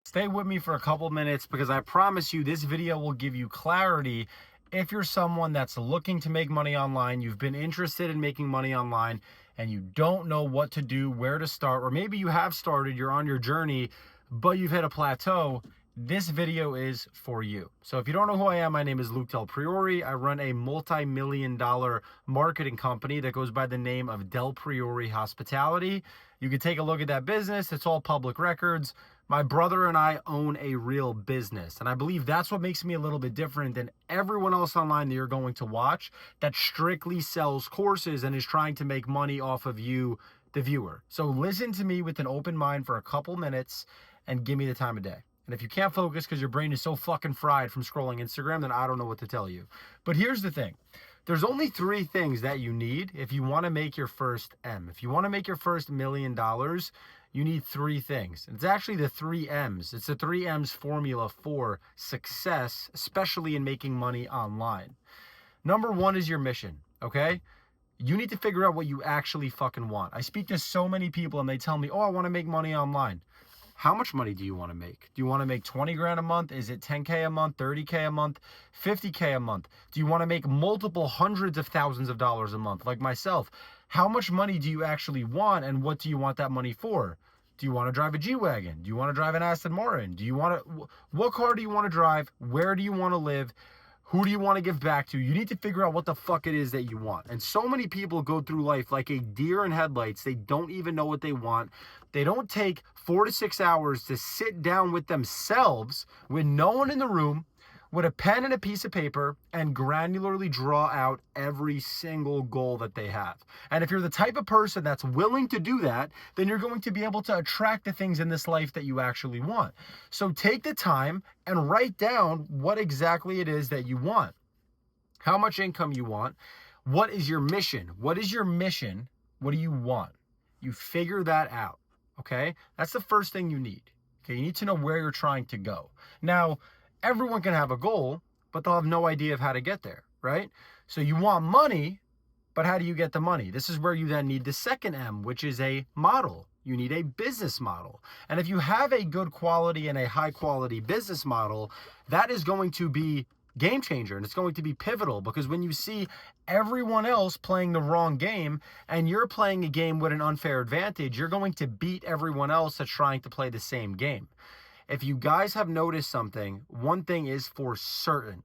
Stay with me for a couple minutes because I promise you this video will give you clarity if you're someone that's looking to make money online, you've been interested in making money online, and you don't know what to do, where to start, or maybe you have started, you're on your journey, but you've hit a plateau. This video is for you. So if you don't know who I am, my name is Luke Del Priore. I run a multi-million-dollar marketing company that goes by the name of Del Priore Hospitality. You can take a look at that business. It's all public records. My brother and I own a real business, and I believe that's what makes me a little bit different than everyone else online that you're going to watch that strictly sells courses and is trying to make money off of you, the viewer. So listen to me with an open mind for a couple minutes and give me the time of day. And if you can't focus because your brain is so fucking fried from scrolling Instagram, then I don't know what to tell you. But here's the thing. There's only 3 things that you need if you want to make your first M. If you want to make your first $1 million, you need 3 things. It's actually the 3 M's. It's the 3 M's formula for success, especially in making money online. Number 1 is your mission, okay? You need to figure out what you actually fucking want. I speak to so many people and they tell me, oh, I want to make money online. How much money do you want to make? Do you want to make 20 grand a month? Is it 10K a month, 30K a month, 50K a month? Do you want to make multiple hundreds of thousands of dollars a month like myself? How much money do you actually want, and what do you want that money for? Do you want to drive a G-Wagon? Do you want to drive an Aston Martin? What car do you want to drive? Where do you want to live? Who do you want to give back to? You need to figure out what the fuck it is that you want. And so many people go through life like a deer in headlights. They don't even know what they want. They don't take 4 to 6 hours to sit down with themselves with no one in the room, with a pen and a piece of paper, and granularly draw out every single goal that they have. And if you're the type of person that's willing to do that, then you're going to be able to attract the things in this life that you actually want. So take the time and write down what exactly it is that you want. How much income you want. What is your mission? What is your mission? What do you want? You figure that out, okay? That's the first thing you need. Okay, you need to know where you're trying to go. Now, everyone can have a goal, but they'll have no idea of how to get there, right? So you want money, but how do you get the money? This is where you then need the second M, which is a model. You need a business model. And if you have a good quality and a high quality business model, that is going to be game changer, and it's going to be pivotal, because when you see everyone else playing the wrong game and you're playing a game with an unfair advantage, you're going to beat everyone else that's trying to play the same game. If you guys have noticed something, one thing is for certain.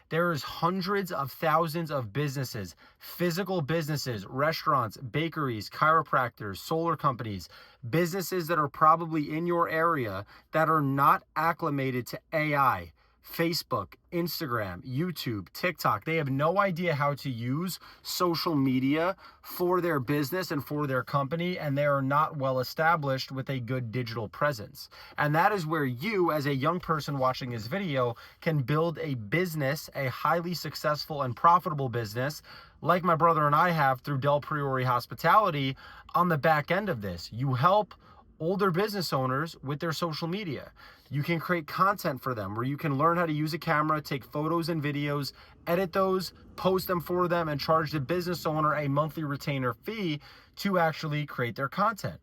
There is hundreds of thousands of businesses, physical businesses, restaurants, bakeries, chiropractors, solar companies, businesses that are probably in your area that are not acclimated to AI, Facebook, Instagram, YouTube, TikTok. They have no idea how to use social media for their business and for their company, and they are not well established with a good digital presence. And that is where you, as a young person watching this video, can build a business, a highly successful and profitable business, like my brother and I have through Del Priore Hospitality. On the back end of this, you help older business owners with their social media. You can create content for them where you can learn how to use a camera, take photos and videos, edit those, post them for them, and charge the business owner a monthly retainer fee to actually create their content.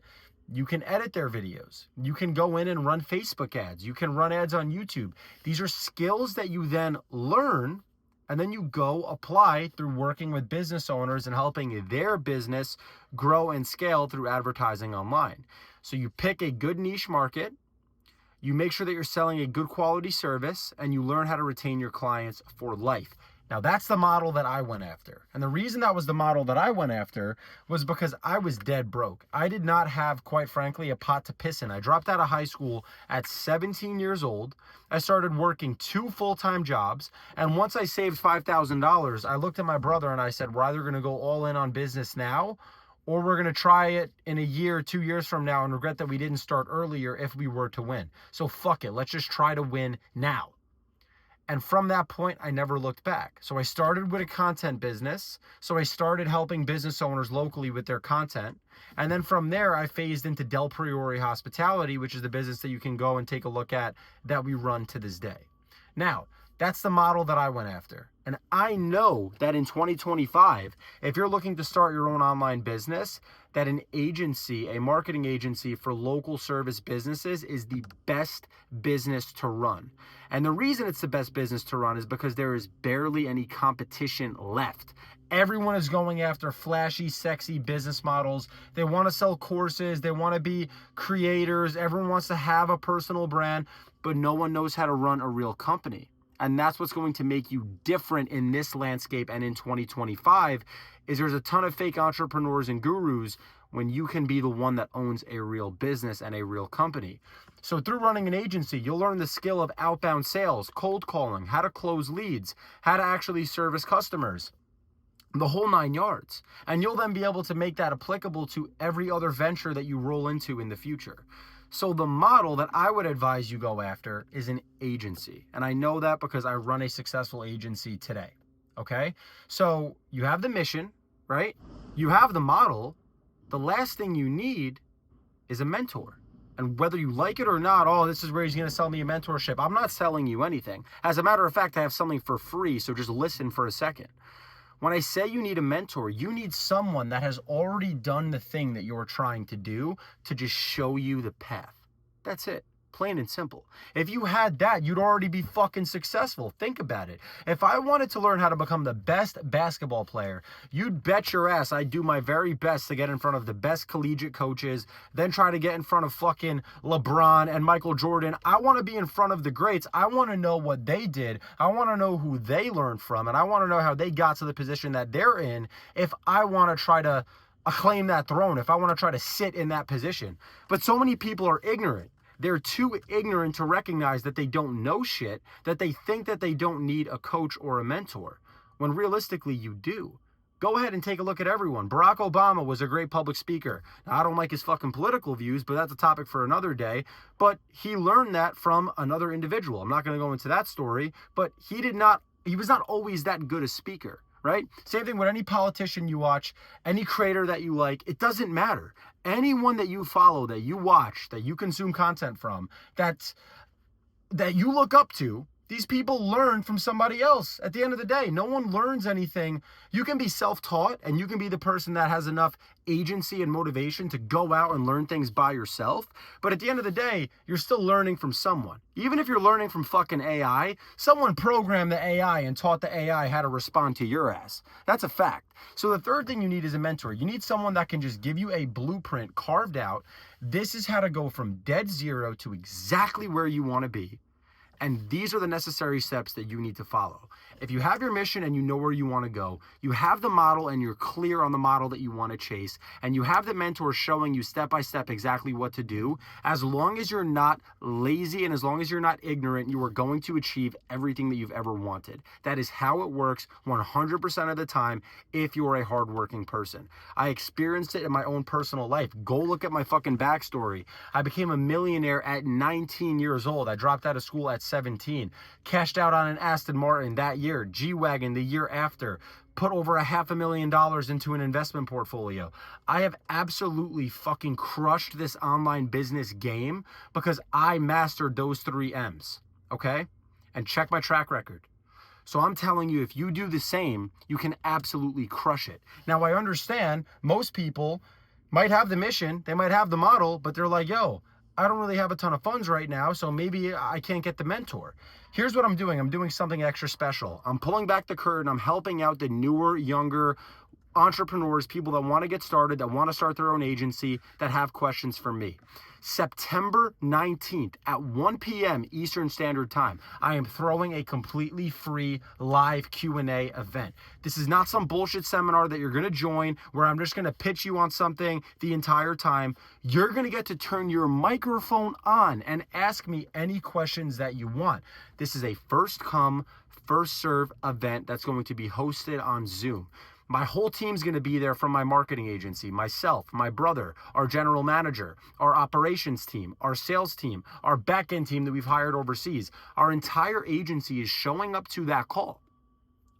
You can edit their videos. You can go in and run Facebook ads. You can run ads on YouTube. These are skills that you then learn, and then you go apply through working with business owners and helping their business grow and scale through advertising online. So you pick a good niche market, you make sure that you're selling a good quality service, and you learn how to retain your clients for life. Now, that's the model that I went after. And the reason that was the model that I went after was because I was dead broke. I did not have, quite frankly, a pot to piss in. I dropped out of high school at 17 years old. I started working 2 full-time jobs. And once I saved $5,000, I looked at my brother and I said, we're either going to go all in on business now, or we're going to try it in a year, 2 years from now, and regret that we didn't start earlier if we were to win. So fuck it. Let's just try to win now. And from that point, I never looked back. So I started with a content business. So I started helping business owners locally with their content. And then from there, I phased into Del Priore Hospitality, which is the business that you can go and take a look at that we run to this day. Now, that's the model that I went after. And I know that in 2025, if you're looking to start your own online business, that an agency, a marketing agency for local service businesses, is the best business to run. And the reason it's the best business to run is because there is barely any competition left. Everyone is going after flashy, sexy business models. They want to sell courses. They want to be creators. Everyone wants to have a personal brand, but no one knows how to run a real company. And that's what's going to make you different in this landscape and in 2025 is there's a ton of fake entrepreneurs and gurus when you can be the one that owns a real business and a real company. So through running an agency, you'll learn the skill of outbound sales, cold calling, how to close leads, how to actually service customers, the whole 9 yards. And you'll then be able to make that applicable to every other venture that you roll into in the future. So the model that I would advise you go after is an agency. And I know that because I run a successful agency today. Okay? So you have the mission, right? You have the model. The last thing you need is a mentor. And whether you like it or not, oh, this is where he's going to sell me a mentorship. I'm not selling you anything. As a matter of fact, I have something for free. So just listen for a second. When I say you need a mentor, you need someone that has already done the thing that you're trying to do to just show you the path. That's it. Plain and simple. If you had that, you'd already be fucking successful. Think about it. If I wanted to learn how to become the best basketball player, you'd bet your ass I'd do my very best to get in front of the best collegiate coaches, then try to get in front of fucking LeBron and Michael Jordan. I want to be in front of the greats. I want to know what they did. I want to know who they learned from, and I want to know how they got to the position that they're in if I want to try to claim that throne, if I want to try to sit in that position. But so many people are ignorant. They're too ignorant to recognize that they don't know shit, that they think that they don't need a coach or a mentor, when realistically you do. Go ahead and take a look at everyone. Barack Obama was a great public speaker. Now, I don't like his fucking political views, but that's a topic for another day. But he learned that from another individual. I'm not going to go into that story, but he was not always that good a speaker. Right? Same thing with any politician you watch, any creator that you like, it doesn't matter. Anyone that you follow, that you watch, that you consume content from, that you look up to, these people learn from somebody else. At the end of the day, no one learns anything. You can be self-taught and you can be the person that has enough agency and motivation to go out and learn things by yourself. But at the end of the day, you're still learning from someone. Even if you're learning from fucking AI, someone programmed the AI and taught the AI how to respond to your ass. That's a fact. So the third thing you need is a mentor. You need someone that can just give you a blueprint carved out. This is how to go from dead zero to exactly where you want to be. And these are the necessary steps that you need to follow. If you have your mission and you know where you want to go, you have the model and you're clear on the model that you want to chase, and you have the mentor showing you step by step exactly what to do, as long as you're not lazy and as long as you're not ignorant, you are going to achieve everything that you've ever wanted. That is how it works 100% of the time if you're a hardworking person. I experienced it in my own personal life. Go look at my fucking backstory. I became a millionaire at 19 years old. I dropped out of school at 17, cashed out on an Aston Martin that year, G-Wagon the year after, put over $500,000 into an investment portfolio. I have absolutely fucking crushed this online business game because I mastered those 3 M's, okay? And check my track record. So I'm telling you, if you do the same, you can absolutely crush it. Now, I understand most people might have the mission, they might have the model, but they're like, yo, I don't really have a ton of funds right now, so maybe I can't get the mentor. Here's what I'm doing. I'm doing something extra special. I'm pulling back the curtain. I'm helping out the newer, younger entrepreneurs, people that want to get started, that want to start their own agency, that have questions for me. September 19th at 1 p.m. Eastern Standard Time, I am throwing a completely free live Q&A event. This is not some bullshit seminar that you're going to join where I'm just going to pitch you on something the entire time. You're going to get to turn your microphone on and ask me any questions that you want. This is a first come, first serve event that's going to be hosted on Zoom. My whole team's going to be there from my marketing agency, myself, my brother, our general manager, our operations team, our sales team, our back-end team that we've hired overseas. Our entire agency is showing up to that call.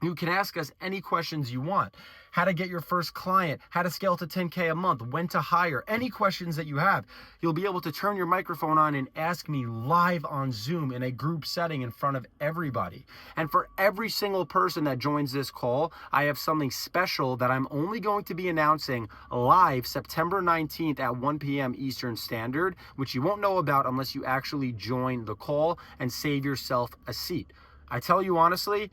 You can ask us any questions you want. How to get your first client, how to scale to 10K a month, when to hire, any questions that you have. You'll be able to turn your microphone on and ask me live on Zoom in a group setting in front of everybody. And for every single person that joins this call, I have something special that I'm only going to be announcing live September 19th at 1 p.m. Eastern Standard, which you won't know about unless you actually join the call and save yourself a seat. I tell you honestly,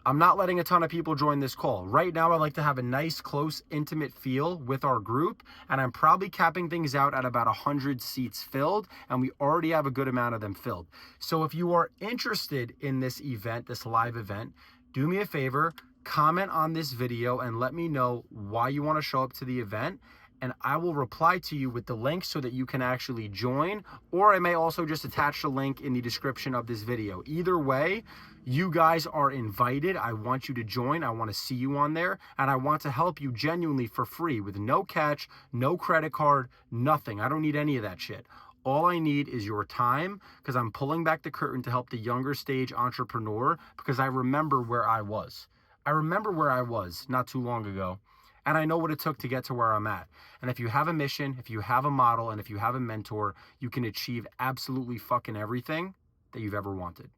I'm not letting a ton of people join this call. Right now, I like to have a nice, close, intimate feel with our group, and I'm probably capping things out at about 100 seats filled, and we already have a good amount of them filled. So if you are interested in this event, this live event, do me a favor, comment on this video and let me know why you want to show up to the event, and I will reply to you with the link so that you can actually join, or I may also just attach the link in the description of this video. Either way, you guys are invited. I want you to join. I want to see you on there, and I want to help you genuinely for free with no catch, no credit card, nothing. I don't need any of that shit. All I need is your time, because I'm pulling back the curtain to help the younger stage entrepreneur, because I remember where I was. I remember where I was not too long ago, and I know what it took to get to where I'm at. And if you have a mission, if you have a model, and if you have a mentor, you can achieve absolutely fucking everything that you've ever wanted.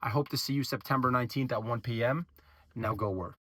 I hope to see you September 19th at 1 p.m. Now go work.